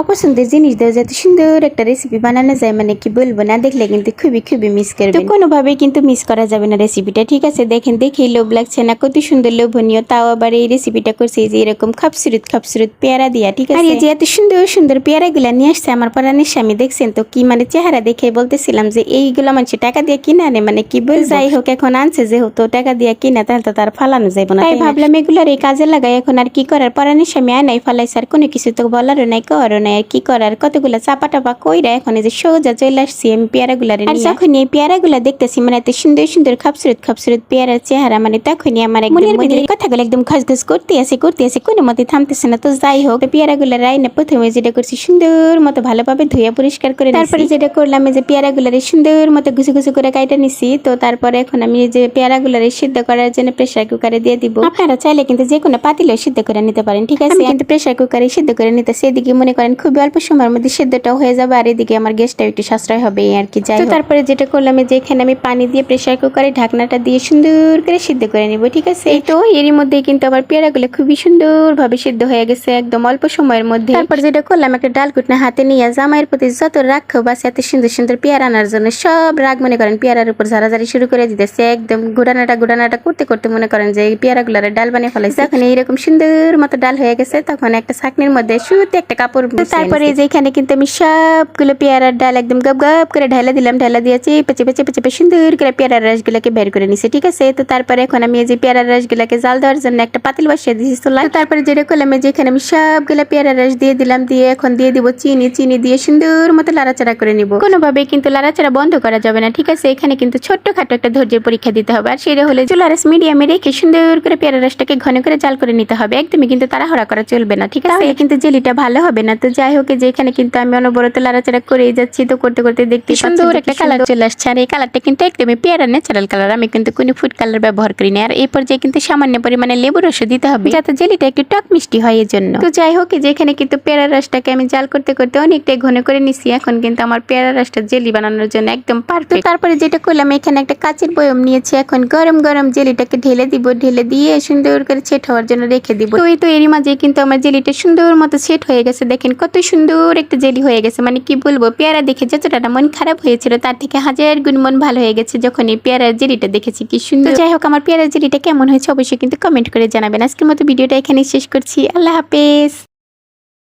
অপছন্দের জিনিস দিয়ে যত সুন্দর একটা রেসিপি বানানো যায় মানে কি বলবো, না দেখলে কিন্তু খুবই খুবই মিস করবে। তো কোনোভাবেই কিন্তু মিস করা যাবে না রেসিপিটা। ঠিক আছে, দেখেন দেখেই লোভ লাগছে না, কত সুন্দর লোভনীয়। তাও আবার এই রেসিপিটা করছে যে এরকম খাপসুরুত পেয়ারা দিয়া। ঠিক আছে, আর এই যে এত সুন্দর সুন্দর পেয়ারাগুলা নিয়ে আসছে আমার পরানের স্বামী, দেখছেন তো কি মানে চেহারা দেখে বলতেছিলাম যে এইগুলো মানুষ টাকা দিয়ে কিনে আনে, মানে কি বলবো। যাই হোক, এখন আনছে যেহেতু টাকা দিয়ে কিনা, তাহলে তো তার ফালানো যাবে না। তাই ভাবলাম এগুলার এই কাজে লাগাই। এখন আর কি করার, পরানের স্বামী আনাই ফালাইছে, আর কোনো কিছু তো বলারও নাই করো নাই, আর কি করার। কতগুলা চাপা টাপা কইরা এখন এই যে সোজা চলে আসছি আমি পেয়ারাগুলার। আর যখন এই পেয়ারাগুলা দেখতেছি মানে এত সুন্দর সুন্দর খাপসুরুত পেয়ারার চেহারা, মানে তখনই আমার মনের কথাগুলো একদম খসখস করতে আছে কোনো মতে থামতেছে না। তো যাই হোক, পেয়ারাগুলা রাইনা প্রথমে যেটা করছি সুন্দর মতো ভালোভাবে ধুয়ে পরিষ্কার করে, তারপরে যেটা করলাম যে পেয়ারাগুলার সুন্দর মতো ঘুষে ঘুষে করে কাইটা নিছি। তো তারপরে এখন আমি যে পেয়ারাগুলার সিদ্ধ করার জন্য প্রেসার কুকারে দিয়ে দিব। আপনারা চাইলে কিন্তু যে কোনো পাতিলেও সিদ্ধ করে নিতে পারেন। ঠিক আছে, কিন্তু প্রেসার কুকারে সিদ্ধ করে নিতেছি। এদিকে মনে করেন খুবই অল্প সময়ের মধ্যে সিদ্ধটাও হয়ে যাবে, আর এদিকে আমার গ্যাসটাও একটু সাশ্রয় হবে আর কি। যাই হোক, তারপরে যেটা করলাম যে এখানে আমি পানি দিয়ে প্রেসার কুকারে ঢাকনাটা দিয়ে সুন্দর করে সিদ্ধ করে নিব। ঠিক আছে, এই তো এরই মধ্যে কিন্তু আমার পেয়ারাগুলো খুবই সুন্দর ভাবে সিদ্ধ হয়ে গেছে একদম অল্প সময়ের মধ্যে। তারপর যেটা করলাম, একটা ডাল কুটনা হাতে নিয়ে জামাইয়ের প্রতি যত রাগ ক্ষোভ আছে এত সুন্দর সুন্দর পেয়ারা আনার জন্য সব রাগ মনে করেন পেয়ারার উপর ঝাড়াঝাড়ি শুরু করে দিতেছে। একদম গুড়ানাটা করতে করতে মনে করেন যে এই পেয়ারাগুলার ডাল বানিয়ে ফেলাইছে। যখন এইরকম সুন্দর মতো ডাল হয়ে গেছে, তখন একটা ছাকনির মধ্যে শুরুতে একটা কাপড়, তারপরে যে এখানে কিন্তু আমি সবগুলো পেয়ারার ডাল একদম গপ গপ করে ঢালা দিলাম। ঢালা দিয়ে চেপে সুন্দর করে পেয়ারার রসগুলাকে বের করে নিছে। ঠিক আছে, তো তারপরে এখন আমি এই যে পেয়ারার রসগুলাকে জাল দেওয়ার জন্য একটা পাতিল বসিয়ে দিয়েছি চুলায়। তারপরে যেটা করলাম যে এখানে আমি সবগুলো পেয়ারার রস দিয়ে দিলাম, দিয়ে এখন দিয়ে দিব চিনি দিয়ে সুন্দর মতো লাড়াচাড়া করে নিব। কোনোভাবে কিন্তু লাড়াচাড়া বন্ধ করা যাবে না। ঠিক আছে, এখানে কিন্তু ছোট্টখাটো একটা ধৈর্যের পরীক্ষা দিতে হবে, আর সেটা হলে চুলার মিডিয়ামে রেখে সুন্দর করে পেয়ারার রসটাকে ঘন করে জাল করে নিতে হবে। একদমই কিন্তু তাড়াহুড়া করা চলবে না। ঠিক আছে, তাহলে কিন্তু জেলিটা ভালো হবে না। তো যাই হোক, যে এখানে কিন্তু আমি অনবরত লাড়াচাড়া করেই যাচ্ছি। তো করতে করতে দেখতে সুন্দর একটা কালার চলে আসছে, আর এই কালারটা কিন্তু একদমই পেয়ারা ন্যাচারাল কালার, আমি কিন্তু কোনো ফুড কালার ব্যবহার করি না। আর এই পর্যায়ে কিন্তু সামান্য পরিমাণে লেবু রস দিতে হবে যাতে জেলিটা একটু টক মিষ্টি হয় এর জন্য। তো যাই হোক, যে এখানে কিন্তু পেয়ারা রসটাকে আমি জাল করতে করতে অনেকটাই ঘন করে নিছি। এখন কিন্তু আমার পেয়ারা রসটা জেলি বানানোর জন্য একদম পারফেক্ট। তারপরে যেটা করলাম, এখানে একটা কাচের বয়ম নিয়েছি। এখন গরম গরম জেলিটাকে ঢেলে দিব, ঢেলে দিয়ে সুন্দর করে সেট হওয়ার জন্য রেখে দিব। তো এই তো এরই মাঝে কিন্তু আমার জেলিটা সুন্দর মতো সেট হয়ে গেছে। দেখেন কত সুন্দর একটা জেলি হয়ে গেছে, মানে কি বলবো। পেয়ারা দেখে যতটা মন খারাপ হয়েছিল তার থেকে হাজার গুণ মন ভালো হয়ে গেছে যখন এই পেয়ারার জেলিটা দেখেছি, কি সুন্দর। যাই হোক, আমার পেয়ারার জেলিটা কেমন হয়েছে অবশ্যই কিন্তু কমেন্ট করে জানাবেন। আজকের মতো ভিডিওটা এখানেই শেষ করছি। আল্লাহ হাফেজ।